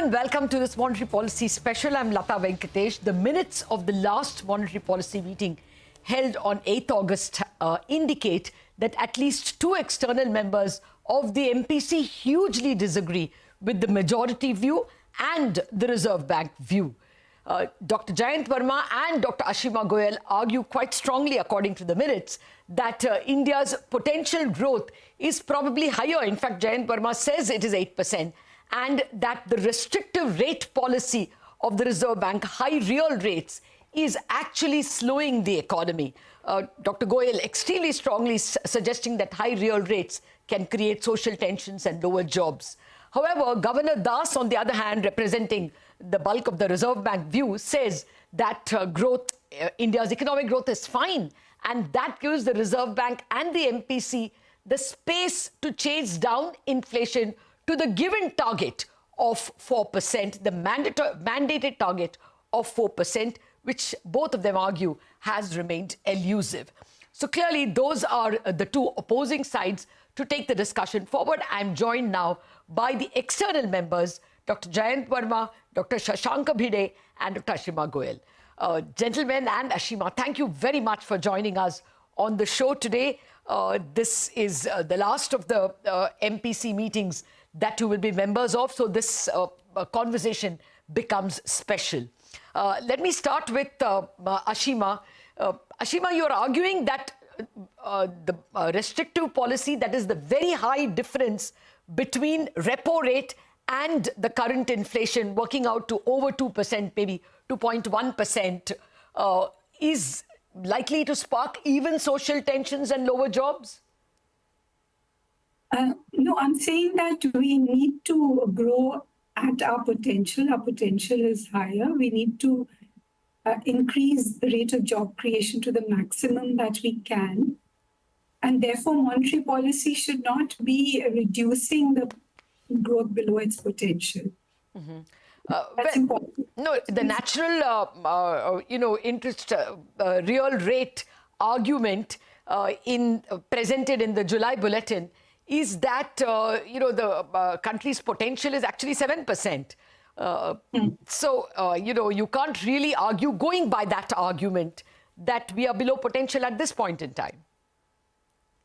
and welcome to this Monetary Policy Special. I'm Latha Venkatesh. The minutes of the last Monetary Policy meeting held on 8th August indicate that at least two external members of the MPC hugely disagree with the majority view and the Reserve Bank view. Dr. Jayant Varma and Dr. Ashima Goyal argue quite strongly, according to the minutes, that India's potential growth is probably higher. In fact, Jayant Varma says it is 8%, and that the restrictive rate policy of the Reserve Bank, high real rates, is actually slowing the economy. Dr. Goyal extremely strongly suggesting that high real rates can create social tensions and lower jobs. However, Governor Das, on the other hand, representing the bulk of the Reserve Bank view, says that India's economic growth is fine, and that gives the Reserve Bank and the MPC the space to chase down inflation to the given target of 4%, the mandated target of 4%, which both of them argue has remained elusive. So clearly, those are the two opposing sides. To take the discussion forward, I'm joined now by the external members, Dr. Jayant Varma, Dr. Shashank Bhide, and Dr. Ashima Goyal. Gentlemen and Ashima, thank you very much for joining us on the show today. This is the last of the MPC meetings that you will be members of, so this conversation becomes special. Let me start with Ashima. Ashima, you're arguing that the restrictive policy, that is the very high difference between repo rate and the current inflation working out to over 2%, maybe 2.1%, is likely to spark even social tensions and lower jobs? No, I'm saying that we need to grow at our potential. Our potential is higher. We need to increase the rate of job creation to the maximum that we can. And therefore, monetary policy should not be reducing the growth below its potential. Mm-hmm. That's important. No, the natural, interest real rate argument presented in the July bulletin is that, the country's potential is actually 7%. So, you can't really argue, going by that argument, that we are below potential at this point in time.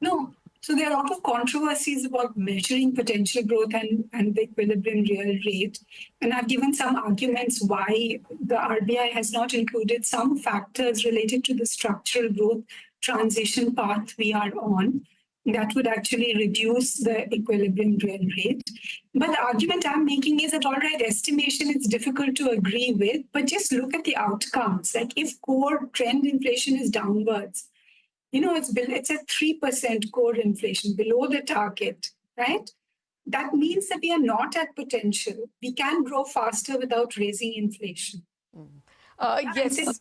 No. So there are a lot of controversies about measuring potential growth and the equilibrium real rate. And I've given some arguments why the RBI has not included some factors related to the structural growth transition path we are on. That would actually reduce the equilibrium real rate. But the argument I'm making is that, all right, estimation is difficult to agree with, but just look at the outcomes. Like if core trend inflation is downwards, it's at 3% core inflation, below the target, right? That means that we are not at potential. We can grow faster without raising inflation. Yes.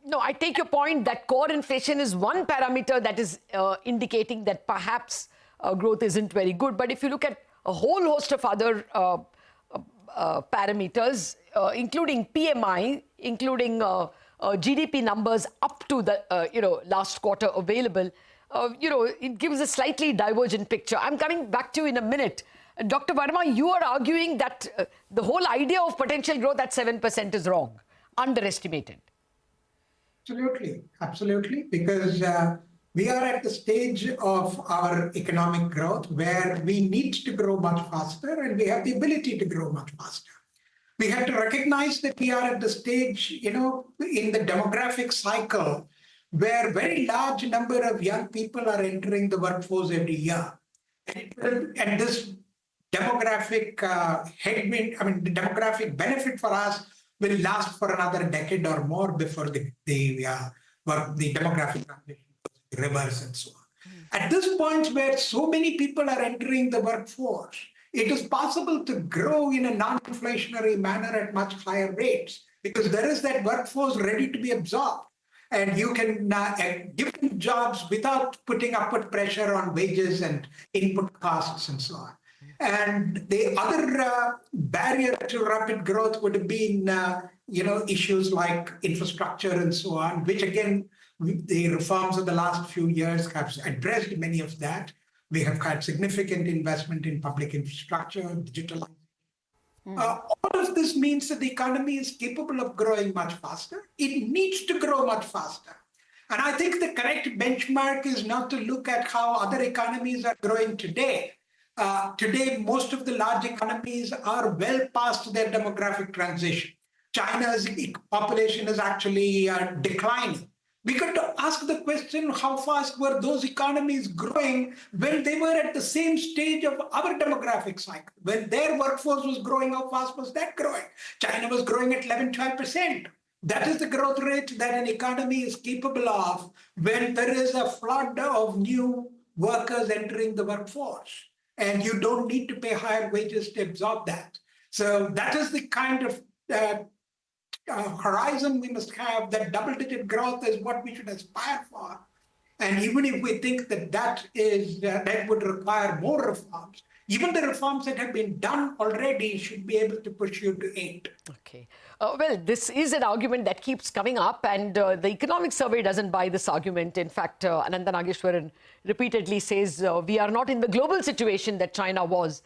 No, I take your point that core inflation is one parameter that is indicating that perhaps growth isn't very good. But if you look at a whole host of other parameters, including PMI, including GDP numbers up to the last quarter available, it gives a slightly divergent picture. I'm coming back to you in a minute. Dr. Varma, you are arguing that the whole idea of potential growth at 7% is wrong, underestimated. Absolutely, because we are at the stage of our economic growth where we need to grow much faster and we have the ability to grow much faster. We have to recognize that we are at the stage, in the demographic cycle where very large number of young people are entering the workforce every year. And this demographic the demographic benefit for us will last for another decade or more before the demographic transition reverse and so on. At this point where so many people are entering the workforce, it is possible to grow in a non-inflationary manner at much higher rates because there is that workforce ready to be absorbed. And you can give them jobs without putting upward pressure on wages and input costs and so on. And the other barrier to rapid growth would have been, issues like infrastructure and so on, which again, the reforms of the last few years have addressed many of that. We have had significant investment in public infrastructure, digital. All of this means that the economy is capable of growing much faster. It needs to grow much faster. And I think the correct benchmark is not to look at how other economies are growing today. Today, most of the large economies are well past their demographic transition. China's population is actually declining. We got to ask the question, how fast were those economies growing when they were at the same stage of our demographic cycle? When their workforce was growing, how fast was that growing? China was growing at 11-12%. That is the growth rate that an economy is capable of when there is a flood of new workers entering the workforce. And you don't need to pay higher wages to absorb that. So that is the kind of horizon we must have. That double-digit growth is what we should aspire for. And even if we think that that would require more reforms, even the reforms that have been done already should be able to push you to 8. Okay. Well, this is an argument that keeps coming up, and the economic survey doesn't buy this argument. In fact, Ananta Nageshwaran repeatedly says we are not in the global situation that China was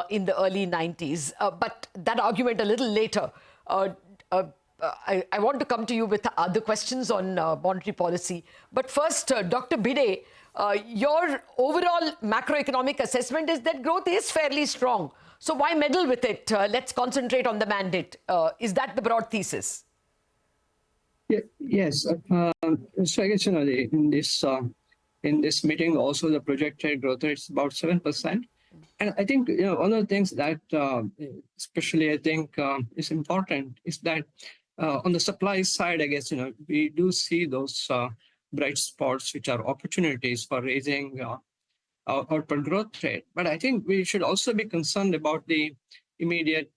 in the early 90s. But that argument a little later. I want to come to you with other questions on monetary policy. But first, Dr. Bhide, your overall macroeconomic assessment is that growth is fairly strong. So why meddle with it? Let's concentrate on the mandate. Is that the broad thesis? Yes. So I guess, in this meeting, also the projected growth rate is about 7%. And I think, one of the things that especially I think is important is that on the supply side, I guess, we do see those bright spots, which are opportunities for raising output growth rate. But I think we should also be concerned about the immediate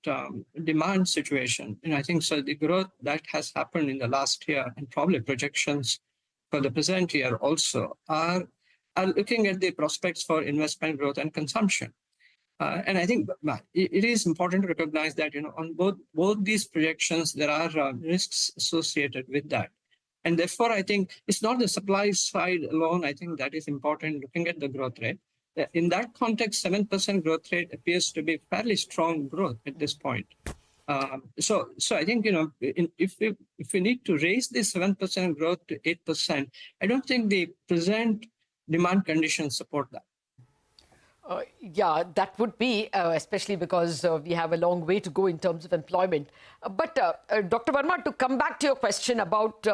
demand situation. And I think so the growth that has happened in the last year and probably projections for the present year also are looking at the prospects for investment growth and consumption. And I think it is important to recognize that, on both these projections, there are risks associated with that. And therefore, I think it's not the supply side alone. I think that is important, looking at the growth rate. In that context, 7% growth rate appears to be fairly strong growth at this point. So I think, if we need to raise the 7% growth to 8%, I don't think the present demand conditions support that. Yeah, that would be, especially because we have a long way to go in terms of employment. But Dr. Varma, to come back to your question about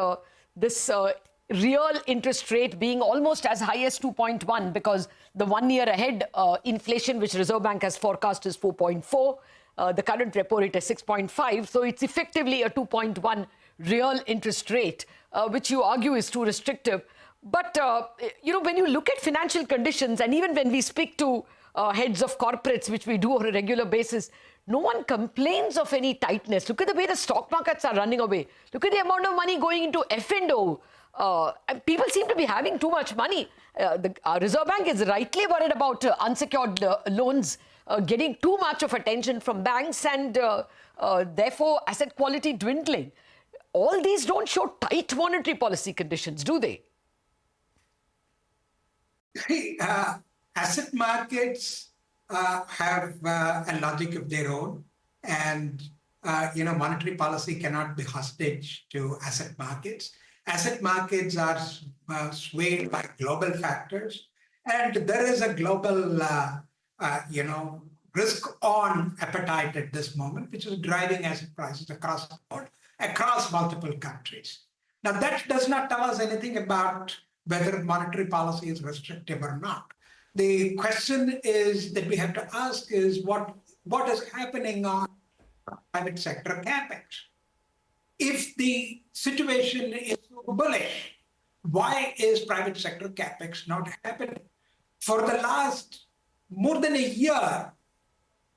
this real interest rate being almost as high as 2.1, because the 1 year ahead inflation, which Reserve Bank has forecast, is 4.4. The current repo rate is 6.5. So it's effectively a 2.1 real interest rate, which you argue is too restrictive. But, when you look at financial conditions, and even when we speak to heads of corporates, which we do on a regular basis, no one complains of any tightness. Look at the way the stock markets are running away. Look at the amount of money going into F&O. And people seem to be having too much money. The Reserve Bank is rightly worried about unsecured loans getting too much of attention from banks, and therefore asset quality dwindling. All these don't show tight monetary policy conditions, do they? Asset markets have a logic of their own, and monetary policy cannot be hostage to asset markets. Asset markets are swayed by global factors, and there is a global, risk-on appetite at this moment, which is driving asset prices across the board, across multiple countries. Now, that does not tell us anything about whether monetary policy is restrictive or not. The question is that we have to ask is what is happening on private sector capex? If the situation is so bullish, why is private sector capex not happening? For the last more than a year,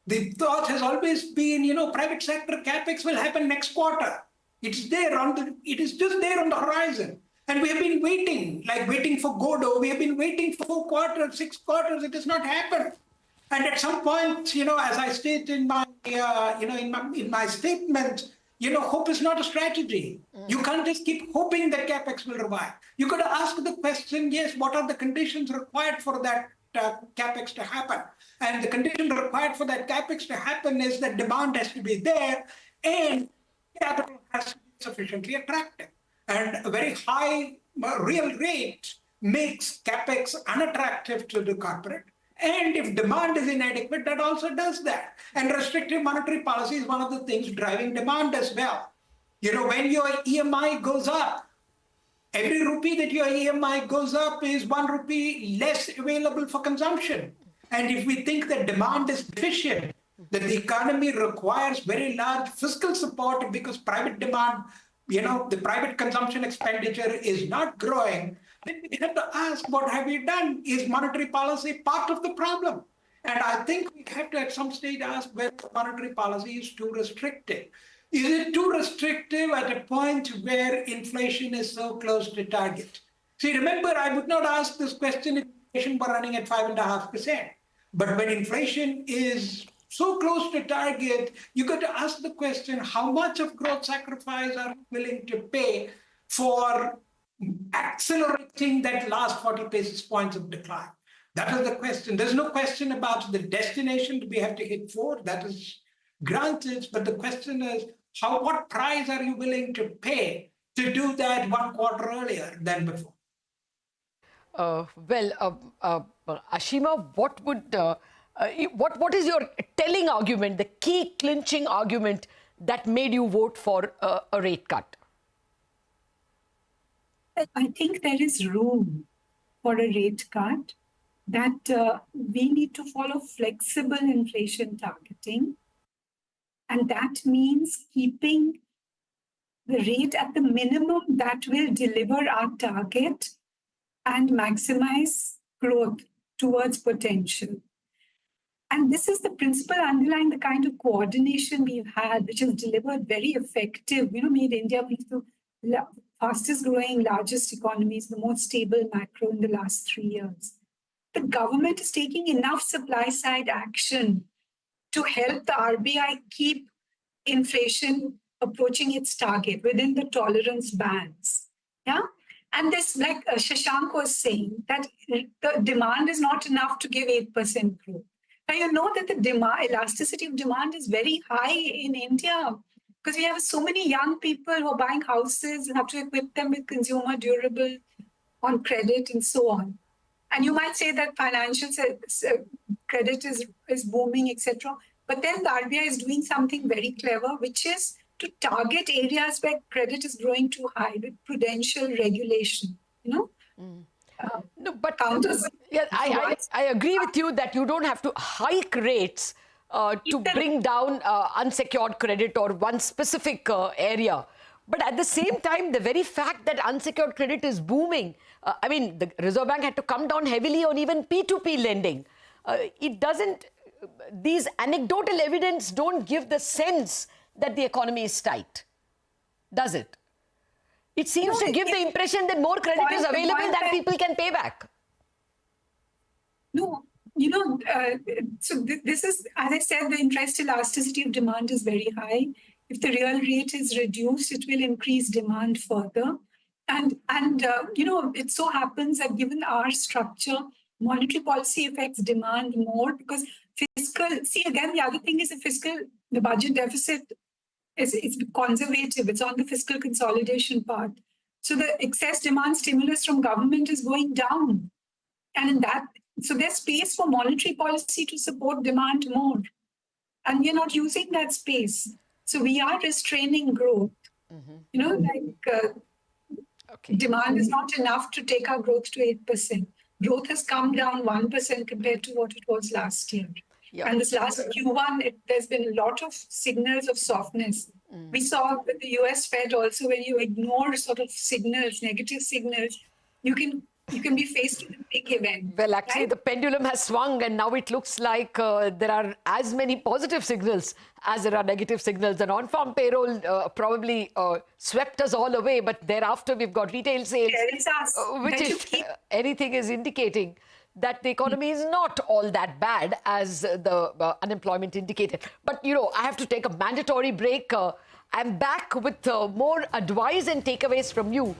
the thought has always been, private sector capex will happen next quarter. It is just there on the horizon. And we have been waiting for Godot. We have been waiting for 4 quarters, 6 quarters. It has not happened. And at some point, as I stated in my, in my statement, hope is not a strategy. You can't just keep hoping that capex will revive. You got to ask the question, yes, what are the conditions required for that capex to happen. And the condition required for that capex to happen is that demand has to be there and capital has to be sufficiently attractive. And a very high real rate makes capex unattractive to the corporate. And if demand is inadequate, that also does that. And restrictive monetary policy is one of the things driving demand as well. You know, when your EMI goes up, every rupee that your EMI goes up is 1 rupee less available for consumption. And if we think that demand is deficient, that the economy requires very large fiscal support because private demand, you know, the private consumption expenditure is not growing, then we have to ask, what have we done? Is monetary policy part of the problem? And I think we have to at some stage ask whether monetary policy is too restrictive. Is it too restrictive at a point where inflation is so close to target? See, remember, I would not ask this question if inflation were running at 5.5%. But when inflation is so close to target, you got to ask the question, how much of growth sacrifice are you willing to pay for accelerating that last 40 basis points of decline? That is the question. There's no question about the destination that we have to hit for. That is granted. But the question is, what price are you willing to pay to do that 1 quarter earlier than before? Ashima, what is your telling argument, the key clinching argument that made you vote for a rate cut? I think there is room for a rate cut, that we need to follow flexible inflation targeting. And that means keeping the rate at the minimum that will deliver our target and maximize growth towards potential. And this is the principle underlying the kind of coordination we've had, which has delivered very effective, made India one of the fastest growing, largest economies, the most stable macro in the last 3 years. The government is taking enough supply side action to help the RBI keep inflation approaching its target within the tolerance bands. Yeah. And this, like Shashank was saying, that the demand is not enough to give 8% growth. Now, you know that the elasticity of demand is very high in India because we have so many young people who are buying houses and have to equip them with consumer durable on credit and so on. And you might say that financial credit is booming, etc. But then the RBI is doing something very clever, which is to target areas where credit is growing too high with prudential regulation, No, but I agree with you that you don't have to hike rates to bring down unsecured credit or one specific area. But at the same time, the very fact that unsecured credit is booming, the Reserve Bank had to come down heavily on even P2P lending. These anecdotal evidence don't give the sense that the economy is tight, does it? It seems to give the impression that more credit is available than people can pay back. No, so this is, as I said, the interest elasticity of demand is very high. If the real rate is reduced, it will increase demand further. And it so happens that given our structure, monetary policy affects demand more because the other thing is the budget deficit it's conservative. It's on the fiscal consolidation part. So the excess demand stimulus from government is going down. And so there's space for monetary policy to support demand more. And we're not using that space. So we are restraining growth. Demand is not enough to take our growth to 8%. Growth has come down 1% compared to what it was last year. Yeah. And this last Q1, there's been a lot of signals of softness. We saw with the US Fed also, when you ignore sort of signals, negative signals, you can be faced with a big event. Well, actually, right? The pendulum has swung and now it looks like there are as many positive signals as there are negative signals. The non-farm payroll probably swept us all away, but thereafter we've got retail sales, which if anything is indicating that the economy is not all that bad as the unemployment indicated. But, I have to take a mandatory break. I'm back with more advice and takeaways from you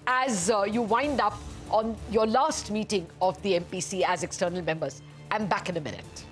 as you wind up on your last meeting of the MPC as external members. I'm back in a minute.